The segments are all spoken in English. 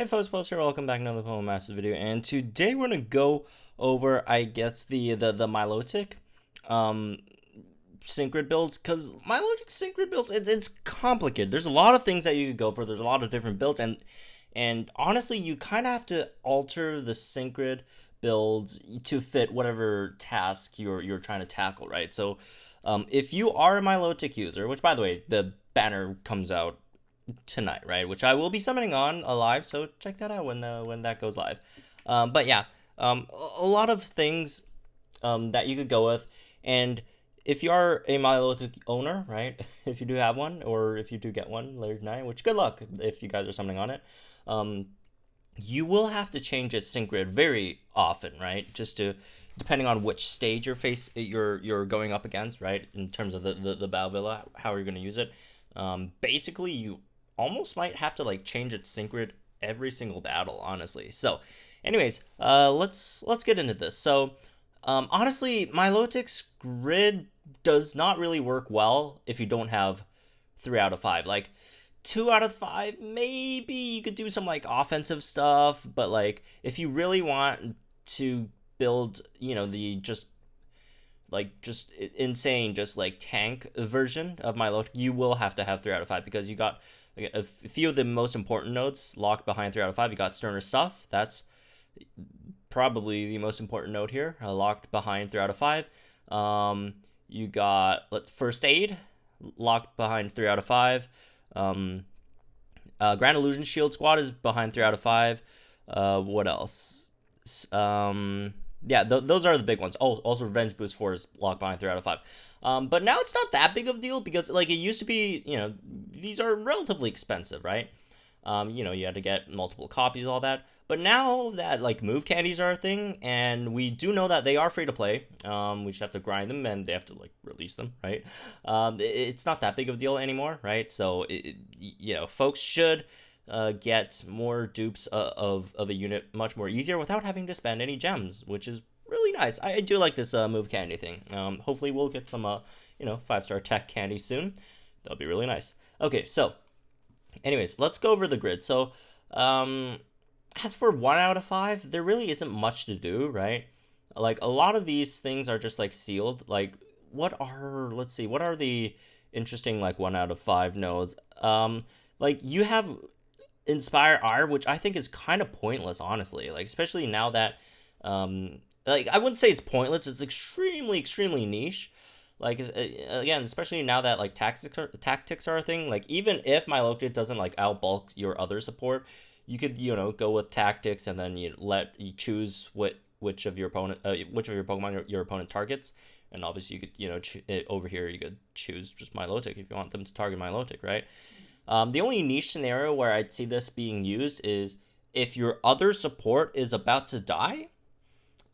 Hey folks, Post here. Welcome back to another Pokemon Masters video, and today we're gonna go over, I guess, the Milotic, Synchro builds, because Milotic Synchro builds, it's complicated. There's a lot of things that you could go for. There's a lot of different builds, and honestly, you kind of have to alter the Synchro builds to fit whatever task you're trying to tackle, right? So, if you are a Milotic user, which by the way, the banner comes out tonight, right? Which I will be summoning on live, so check that out when that goes live. But yeah, a lot of things that you could go with, and if you are a Milotic owner, right? If you do have one, or if you do get one later tonight, which good luck if you guys are summoning on it. You will have to change its sync grid very often, right? Just to depending on which stage you're going up against, right? In terms of the Battle Villa, how you're going to use it. Basically, you almost might have to like change its sync grid every single battle, honestly. So, anyways, let's get into this. So, honestly, Milotic's grid does not really work well if you don't have 3 out of 5. Like 2 out of 5, maybe you could do some like offensive stuff, but like if you really want to build, the just insane, just like tank version of Milotic, you will have to have 3 out of 5 because you got a few of the most important nodes locked behind 3 out of 5. You got Sterner Stuff, that's probably the most important node here, locked behind 3 out of 5. You got First Aid, locked behind 3 out of 5. Grand Illusion Shield Squad is behind 3 out of 5. What else? Yeah, those are the big ones. Oh, also Revenge Boost 4 is locked behind 3 out of 5. But now it's not that big of a deal because like it used to be, these are relatively expensive, right? You had to get multiple copies, all that. But now that like move candies are a thing, and we do know that they are free to play, we just have to grind them and they have to like release them, right? It's not that big of a deal anymore, right? So folks should get more dupes of a unit much more easier without having to spend any gems, which is really nice. I do like this move candy thing. Hopefully we'll get some 5-star tech candy soon. That'll be really nice. Okay, so anyways, let's go over the grid. So as for 1 out of 5, there really isn't much to do, right? Like a lot of these things are just like sealed. Like what are the interesting like 1 out of 5 nodes? Like you have Inspire R, which I think is kind of pointless, honestly. Like especially now that like I wouldn't say it's pointless, it's extremely niche. Like again, especially now that like tactics are a thing. Like even if Milotic doesn't like outbulk your other support, you could go with tactics and then you choose which of your Pokemon your opponent targets, and obviously you could over here you could choose just Milotic if you want them to target Milotic, right? The only niche scenario where I'd see this being used is if your other support is about to die,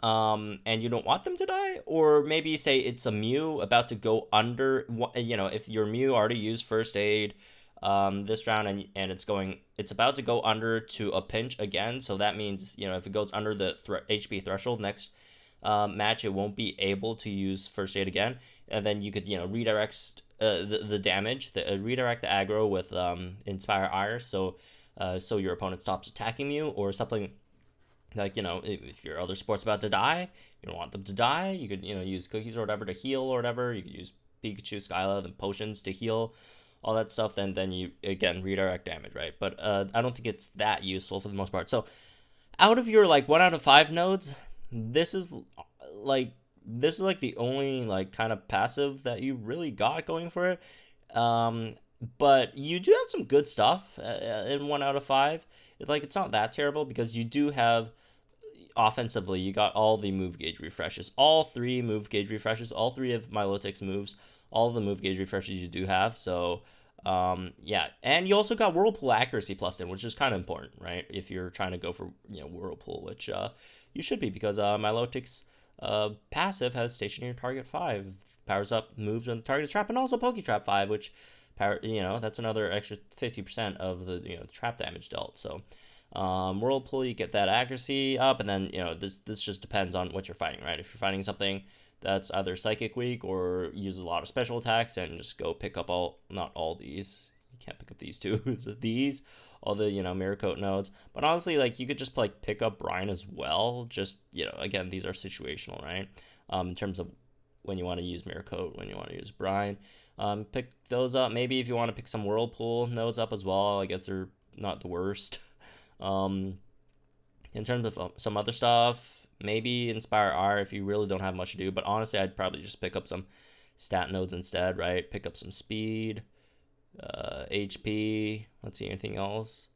and you don't want them to die, or maybe say it's a Mew about to go under. If your Mew already used First Aid this round and it's about to go under to a pinch again, so that means if it goes under the HP threshold next match, it won't be able to use First Aid again, and then you could redirect the damage, redirect the aggro with Inspire Ire, so your opponent stops attacking you or something. Like, if your other support's about to die, you don't want them to die, you could, use cookies or whatever to heal or whatever. You could use Pikachu, Skyla, and potions to heal, all that stuff. Then you, again, redirect damage, right? But I don't think it's that useful for the most part. So out of your, like, 1 out of 5 nodes, this is like the only, like, kind of passive that you really got going for it. But you do have some good stuff in 1 out of 5. It's not that terrible because you do have offensively, you got all the move gauge refreshes, all 3 move gauge refreshes, all 3 of Milotic's moves, all the move gauge refreshes you do have. So yeah, and you also got Whirlpool accuracy plus in, which is kind of important, right? If you're trying to go for Whirlpool, which you should be, because Milotic's passive has Stationary Target 5, powers up moves when the target is trapped, and also Poke Trap 5, which that's another extra 50% of the trap damage dealt. So Whirlpool, you get that accuracy up, and then this just depends on what you're fighting, right? If you're fighting something that's either Psychic weak or uses a lot of special attacks, and just go pick up not all these. You can't pick up these two. These all the, you know, Mirror Coat nodes. But honestly, like, you could just like pick up Brine as well. Just, you know, again, these are situational, right? In terms of when you want to use Mirror Coat, when you want to use Brine. Pick those up. Maybe if you want to pick some Whirlpool nodes up as well, I guess they're not the worst. In terms of some other stuff, maybe Inspire R if you really don't have much to do. But honestly, I'd probably just pick up some stat nodes instead, right? Pick up some speed, HP. Let's see, anything else?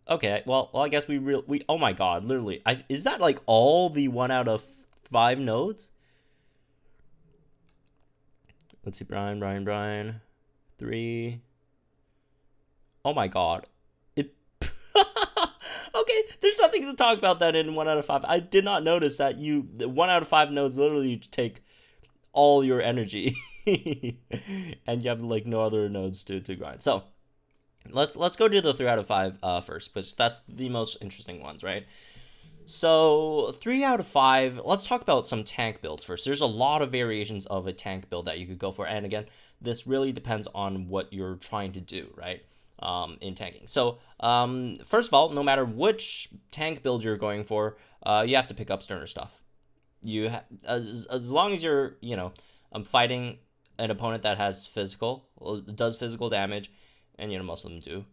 Okay, well, I guess we. Oh my God, literally, is that like all the 1 out of 5 nodes? Let's see, Brian. 3. Oh my God. Okay, there's nothing to talk about that in 1 out of 5. I did not notice that 1 out of 5 nodes literally take all your energy. And you have like no other nodes to grind. So let's go do the 3 out of 5 first, because that's the most interesting ones, right? So 3 out of 5, let's talk about some tank builds first. There's a lot of variations of a tank build that you could go for. And again, this really depends on what you're trying to do, right? In tanking. So first of all, no matter which tank build you're going for, you have to pick up Sterner stuff. As long as you're, you know, fighting an opponent that has does physical damage, and, you know, most of them do.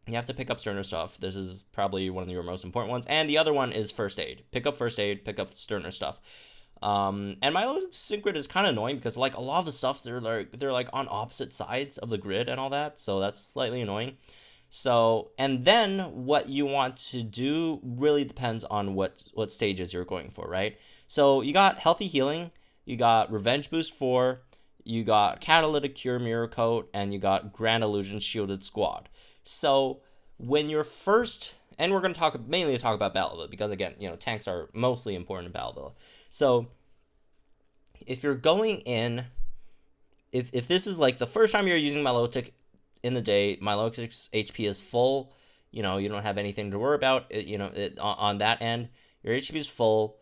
You have to pick up Sterner stuff. This is probably one of your most important ones. And the other one is First Aid. Pick up First Aid, pick up Sterner stuff. And Milotic Synchro is kind of annoying because, like, a lot of the stuff, they're like on opposite sides of the grid and all that. So that's slightly annoying. So, and then what you want to do really depends on what stages you're going for, right? So you got Healthy Healing, you got Revenge Boost 4, you got Catalytic Cure Mirror Coat, and you got Grand Illusion Shielded Squad. So when you're first, and we're going to mainly talk about Battle because, again, you know, tanks are mostly important in Battle. So if you're going in, if this is like the first time you're using Milotic in the day, Milotic's HP is full, you know, you don't have anything to worry about, you know, on that end, your HP is full.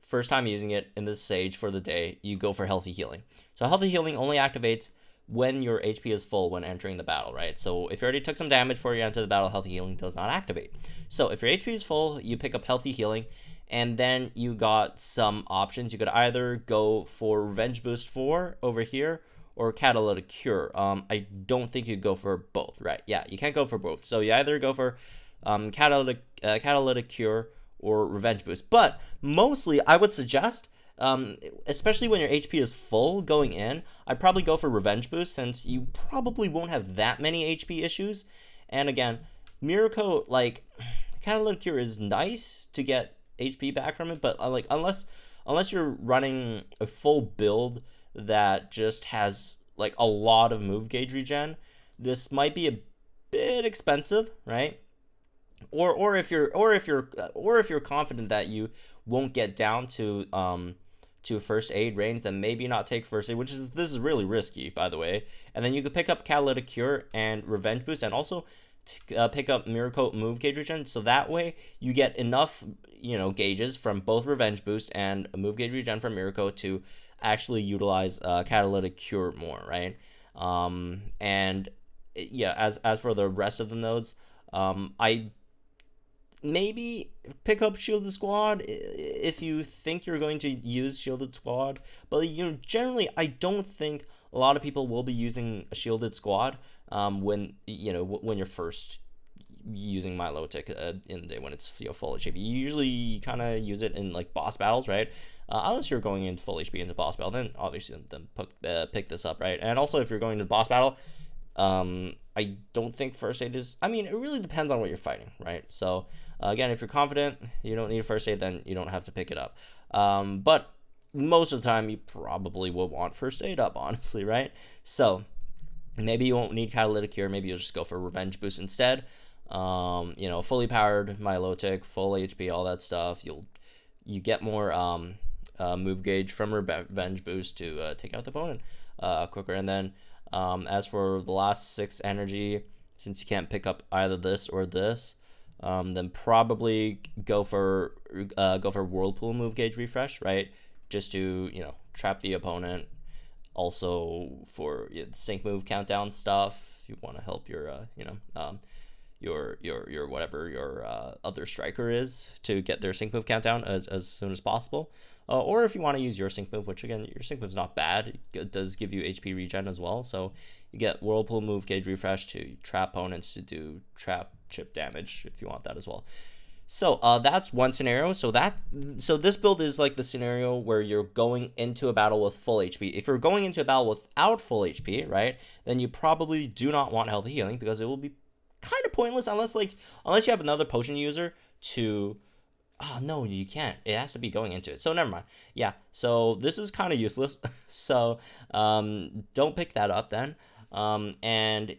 First time using it in this stage for the day, you go for Healthy Healing. So Healthy Healing only activates when your HP is full when entering the battle, right? So if you already took some damage before you enter the battle, Healthy Healing does not activate. So if your HP is full, you pick up Healthy Healing, and then you got some options. You could either go for Revenge Boost 4 over here, or Catalytic Cure. I don't think you go for both, right? Yeah, you can't go for both. So you either go for Catalytic Cure or Revenge Boost. But mostly, I would suggest, especially when your HP is full going in, I'd probably go for Revenge Boost, since you probably won't have that many HP issues. And again, Mirror Coat, like, Catalytic Cure is nice to get HP back from it, but like, unless you're running a full build that just has like a lot of move gauge regen, this might be a bit expensive, right? Or if you're confident that you won't get down to First Aid range, then maybe not take First Aid, this is really risky, by the way. And then you could pick up Catalytic Cure and Revenge Boost, and also pick up Mirror Coat move gauge regen, so that way you get enough, you know, gauges from both Revenge Boost and move gauge regen from Mirror Coat to actually utilize Catalytic Cure more, right? And yeah, as for the rest of the nodes, I maybe pick up Shielded Squad if you think you're going to use Shielded Squad, but, you know, generally I don't think a lot of people will be using a Shielded Squad when you're first using Milotic in the day, when it's, you know, full HP. You usually kind of use it in like boss battles, right? Unless you're going in full HP into boss battle, then obviously pick this up, right? And also, if you're going to the boss battle, I don't think First Aid is, I mean, it really depends on what you're fighting, right? So again, if you're confident you don't need First Aid, then you don't have to pick it up. But most of the time you probably will want First Aid up, honestly, right? So maybe you won't need Catalytic Cure, maybe you'll just go for Revenge Boost instead. You know, fully powered Milotic, full HP, all that stuff. You get more move gauge from Revenge Boost to take out the opponent quicker. And then as for the last 6 energy, since you can't pick up either this or this, then probably go for Whirlpool move gauge refresh, right? Just to, you know, trap the opponent Also for the sync move countdown stuff, you want to help your your whatever your other striker is to get their sync move countdown as soon as possible. Or if you want to use your sync move, which again, your sync move is not bad. It does give you HP regen as well. So you get Whirlpool move gauge refresh to trap opponents to do trap chip damage if you want that as well. So that's one scenario. So this build is like the scenario where you're going into a battle with full HP. If you're going into a battle without full HP, right, then you probably do not want healthy healing because it will be kind of pointless unless you have another potion user to. Oh no, you can't. It has to be going into it. So never mind. Yeah. So this is kind of useless. So don't pick that up then. And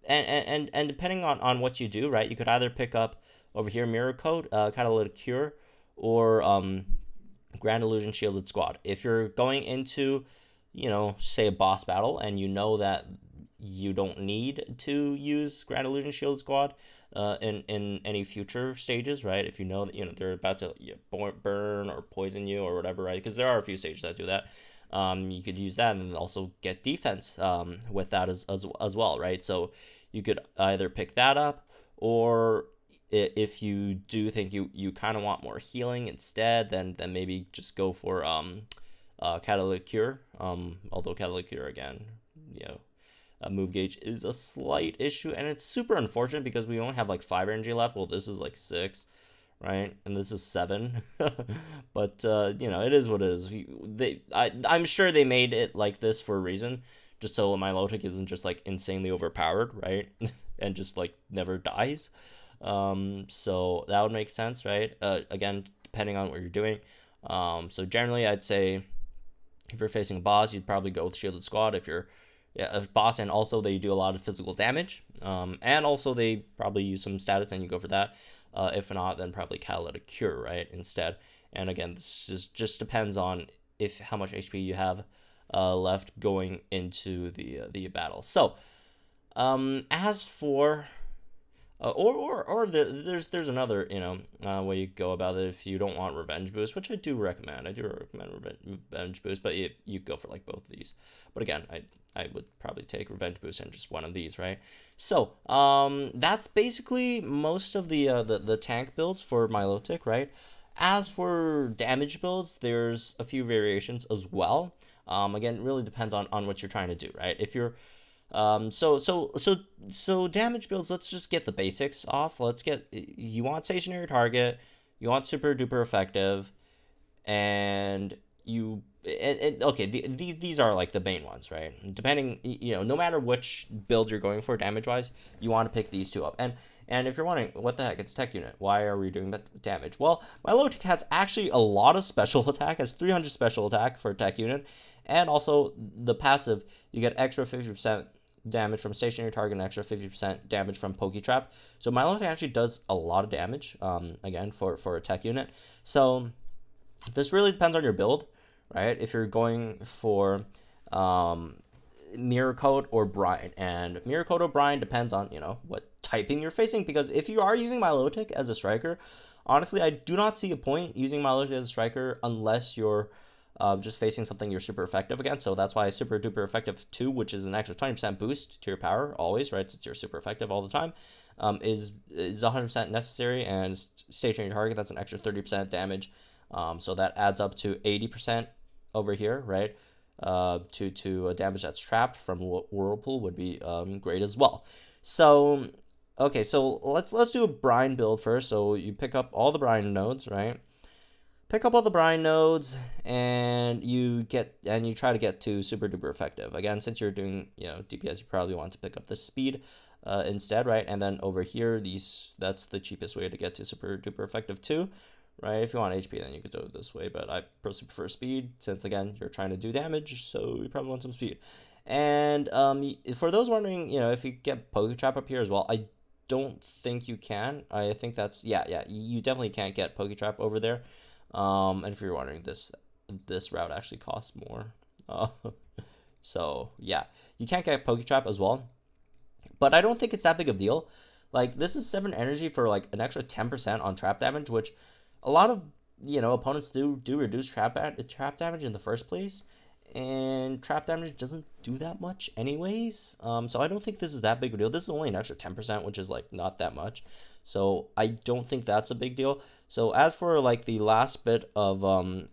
depending on what you do, right, you could either pick up over here Mirror Coat, Catalytic Cure, or Grand Illusion Shielded Squad. If you're going into, say a boss battle and you know that you don't need to use Grand Illusion Shielded Squad in any future stages, right? If you know that they're about to burn or poison you or whatever, right? Because there are a few stages that do that. You could use that and also get defense with that as well, right? So you could either pick that up, or if you do think you kind of want more healing instead, then maybe just go for Catalytic Cure. Although Catalytic Cure again, move gauge is a slight issue, and it's super unfortunate because we only have like 5 energy left. Well, this is like 6, right? And this is 7. But it is what it is. I'm sure they made it like this for a reason, just so Milotic isn't just like insanely overpowered, right? And just like never dies. So that would make sense, right? Again, depending on what you're doing. So generally I'd say if you're facing a boss, you'd probably go with Shielded Squad. If you're a boss, and also they do a lot of physical damage, and also they probably use some status, and you go for that. If not, then probably Catalytic Cure, right, instead. And again, this just depends on how much HP you have left going into the battle. So as for there's another way you go about it if you don't want Revenge Boost, which I do recommend. I do recommend Revenge Boost, but you go for like both of these. But again, I would probably take Revenge Boost and just one of these, right? So that's basically most of the tank builds for Milotic, right? As for damage builds, there's a few variations as well. Again, it really depends on what you're trying to do, right? If you're so damage builds, let's just get the basics off. You want stationary target, you want super duper effective, and okay, these are like the main ones, right? Depending, no matter which build you're going for damage wise, you want to pick these two up. And if you're wondering, what the heck, it's tech unit, why are we doing damage? Well, Milotic has actually a lot of special attack, has 300 special attack for tech unit, and also the passive, you get extra 50% damage from stationary target and extra 50% damage from Poke Trap. So Milotic actually does a lot of damage, again, for a tech unit. So this really depends on your build, right? If you're going for Mirror Coat or Brine, and Mirror Coat or Brine depends on, what typing you're facing, because if you are using Milotic as a striker, honestly, I do not see a point using Milotic as a striker unless you're just facing something you're super effective against. So that's why super duper effective 2, which is an extra 20% boost to your power always, right, since you're super effective all the time, is 100% necessary. And stationary target, that's an extra 30% damage, so that adds up to 80% over here, right? To a damage that's trapped from Whirlpool would be great as well. So okay, so let's do a Brine build first. So you pick up all the Brine nodes, right? Pick up all the Brine nodes, and you try to get to super duper effective. Again, since you're doing DPS, you probably want to pick up the speed instead, right? And then over here, that's the cheapest way to get to super duper effective 2, right? If you want HP, then you could do it this way, but I personally prefer speed, since again you're trying to do damage, so you probably want some speed. And for those wondering, if you get Poke Trap up here as well, I don't think you can. I think that's you definitely can't get Poke Trap over there. And if you're wondering, this route actually costs more. So yeah, you can't get Poke Trap as well, but I don't think it's that big of a deal. Like, this is 7 energy for like an extra 10% on trap damage, which a lot of opponents do reduce trap damage in the first place. and trap damage doesn't do that much anyways. So I don't think this is that big of a deal. This is only an extra 10%, which is like not that much. So I don't think that's a big deal. So as for like the last bit of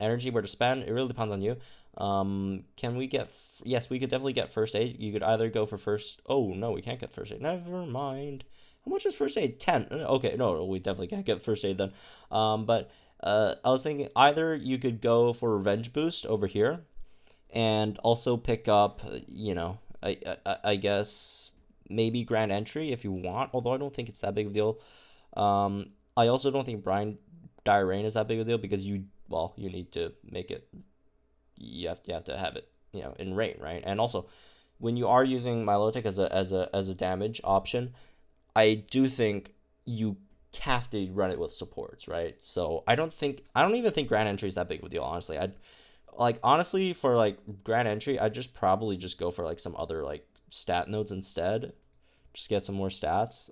energy where to spend, it really depends on you. Can we get, yes, we could definitely get first aid. You could either go for first, oh no, we can't get first aid. Never mind. How much is first aid? 10. Okay, no, we definitely can't get first aid then. But I was thinking either you could go for revenge boost over here and also pick up, you know, I guess maybe grand entry if you want, although I don't think it's that big of a deal. I also don't think Dire Rain is that big of a deal because you need to make it, you have to have it, you know, in rain, right? And also when you are using Milotic as a damage option, I do think you have to run it with supports, right? So I don't even think grand entry is that big of a deal, honestly. Honestly, for like grand entry, I'd just probably just go for like some other like stat nodes instead. Just get some more stats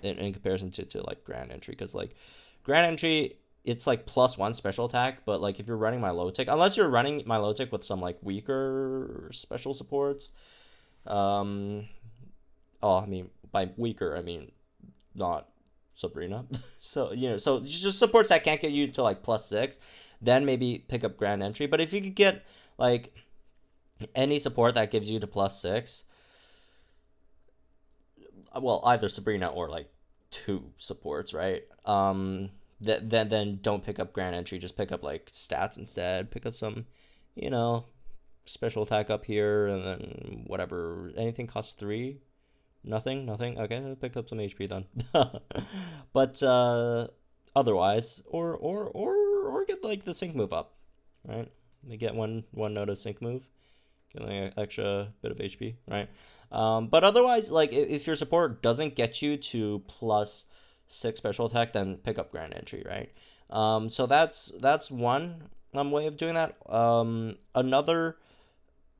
in comparison to like grand entry, because like grand entry, it's like +1 special attack, but like if you're running Milotic, unless you're running Milotic with some like weaker special supports, I mean by weaker I mean not Sabrina. So you know, so just supports that can't get you to like +6, then maybe pick up grand entry. But if you could get like any support that gives you to +6, well, either Sabrina or like 2 supports, right? Then don't pick up grand entry, just pick up like stats instead. Pick up some, you know, special attack up here, and then whatever, anything costs 3. Nothing. Okay, pick up some HP then. But otherwise, or get like the sync move up, right? They get one note of sync move, get like an extra bit of HP, right? But otherwise, like if your support doesn't get you to +6 special attack, then pick up grand entry, right? So that's one way of doing that. Another,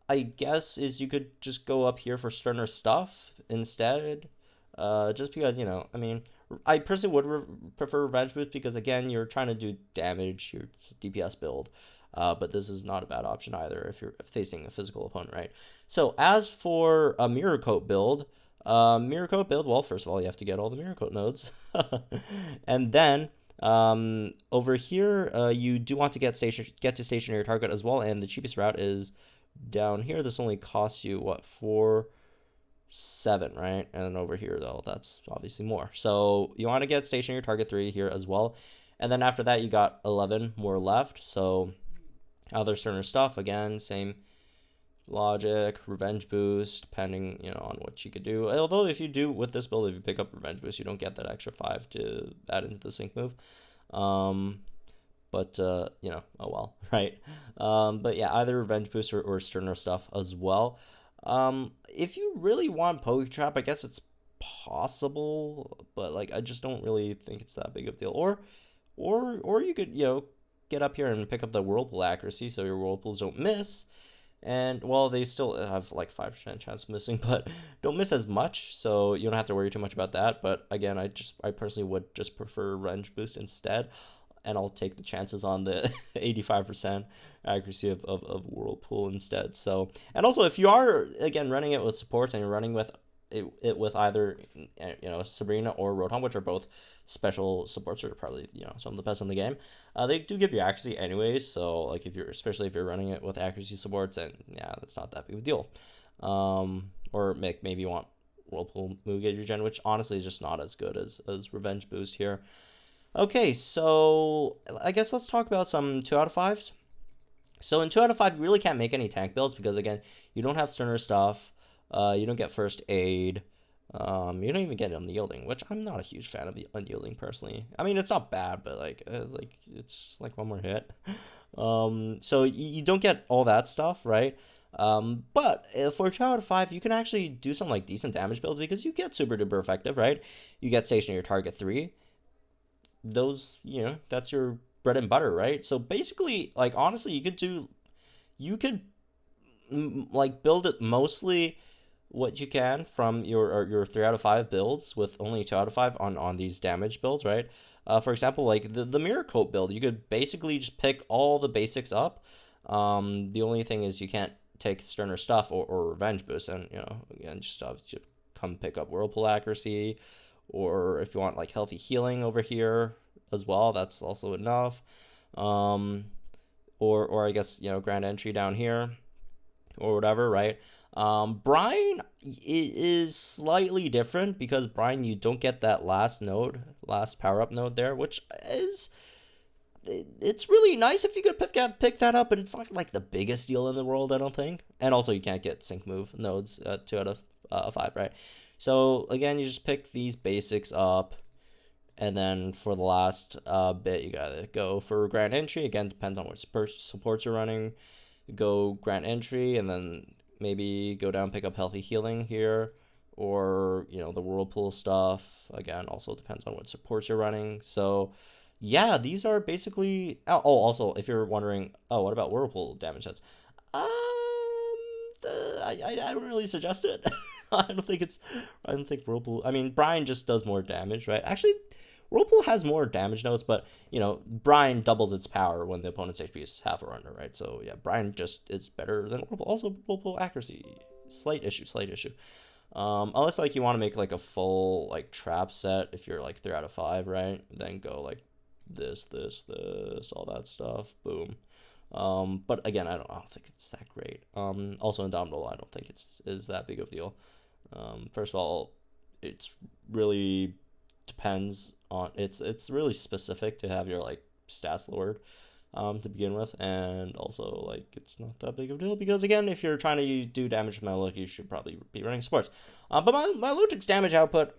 I guess, is you could just go up here for sterner stuff instead. Just because, you know, I mean, I personally would prefer revenge boost because again, you're trying to do damage, your DPS build. But this is not a bad option either if you're facing a physical opponent, right? So as for a mirror coat build, well, first of all, you have to get all the mirror coat nodes. And then over here, you do want to get to stationary target as well, and the cheapest route is down here. This only costs you what, 7, right? And then over here though, that's obviously more. So you want to get stationary target 3 here as well, and then after that you got 11 more left. So other sterner stuff, again, same logic, revenge boost, depending, you know, on what you could do. Although if you do with this build, if you pick up revenge boost, you don't get that extra 5 to add into the sync move. But you know, oh well, right? But yeah, either revenge boost or sterner stuff as well. If you really want poke trap, I guess it's possible, but like I just don't really think it's that big of a deal. Or you could, you know, get up here and pick up the whirlpool accuracy, so your whirlpools don't miss. And well, they still have like 5% chance of missing, but don't miss as much, so you don't have to worry too much about that. But again, I personally would just prefer revenge boost instead, and I'll take the chances on the 85% accuracy of whirlpool instead. So, and also if you are again running it with supports and you're running with it with either, you know, Sabrina or Rotom, which are both special supports, are probably, you know, some of the best in the game. They do give you accuracy anyways, so like especially if you're running it with accuracy supports, and yeah, that's not that big of a deal. Or maybe you want Whirlpool Mugen regen, which honestly is just not as good as Revenge Boost here. Okay, so I guess let's talk about some 2 out of 5s. So in 2 out of 5, you really can't make any tank builds because again, you don't have sterner stuff. You don't get first aid. You don't even get unyielding, which I'm not a huge fan of the unyielding personally. I mean, it's not bad, but like it's just like one more hit. So you don't get all that stuff, right? But for 2 out of 5, you can actually do some like decent damage builds because you get super duper effective, right? You get stationary target 3. Those, you know, that's your bread and butter, right? So basically, like honestly, you could like build it mostly what you can from your 3 out of 5 builds with only 2 out of 5 on these damage builds, right? For example, like the mirror coat build, you could basically just pick all the basics up. The only thing is you can't take Sterner Stuff or Revenge Boost, and again, just come pick up Whirlpool Accuracy, or if you want like Healthy Healing over here as well, that's also enough. Or I guess Grand Entry down here, or whatever, right? Brine is slightly different because Brine, you don't get that last power up node there, which is, it's really nice if you could pick that up, but it's not like the biggest deal in the world, I don't think. And also you can't get sync move nodes 2 out of 5, right? So again, you just pick these basics up, and then for the last bit, you gotta go for Grand Entry. Again, depends on what supports you're running. Go Grand Entry, and then maybe go down, pick up Healthy Healing here, or the Whirlpool stuff. Again, also depends on what supports you're running. So yeah, these are basically. Oh, also, if you're wondering, what about Whirlpool damage sets? I don't really suggest it. I don't think Whirlpool. I mean, Brine just does more damage, right? Actually, Whirlpool has more damage notes, but Brine doubles its power when the opponent's HP is half or under, right? So yeah, Brine just is better than Whirlpool. Also, Whirlpool accuracy, slight issue. Unless like you want to make like a full like trap set, if you're like 3 out of 5, right? Then go like this, all that stuff, boom. But again, I don't think it's that great. Also Indomitable, I don't think is that big of a deal. First of all, it's really depends on, it's really specific to have your like stats lowered to begin with, and also like it's not that big of a deal because again, if you're trying to do damage with Milotic, you should probably be running sports. But Milotic's damage output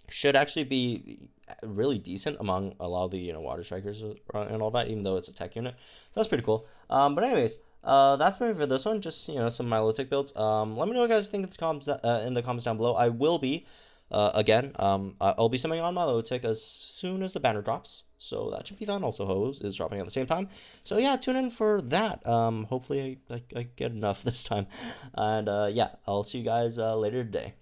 should actually be really decent among a lot of the water strikers and all that, even though it's a tech unit. So that's pretty cool. But anyways, that's maybe for this one. Just some Milotic builds. Let me know what you guys think in the comments down below. I will be again, I'll be summoning on Milotic as soon as the banner drops, so that should be fun. Also, Hose is dropping at the same time, so yeah, tune in for that. Hopefully I get enough this time, and yeah, I'll see you guys later today.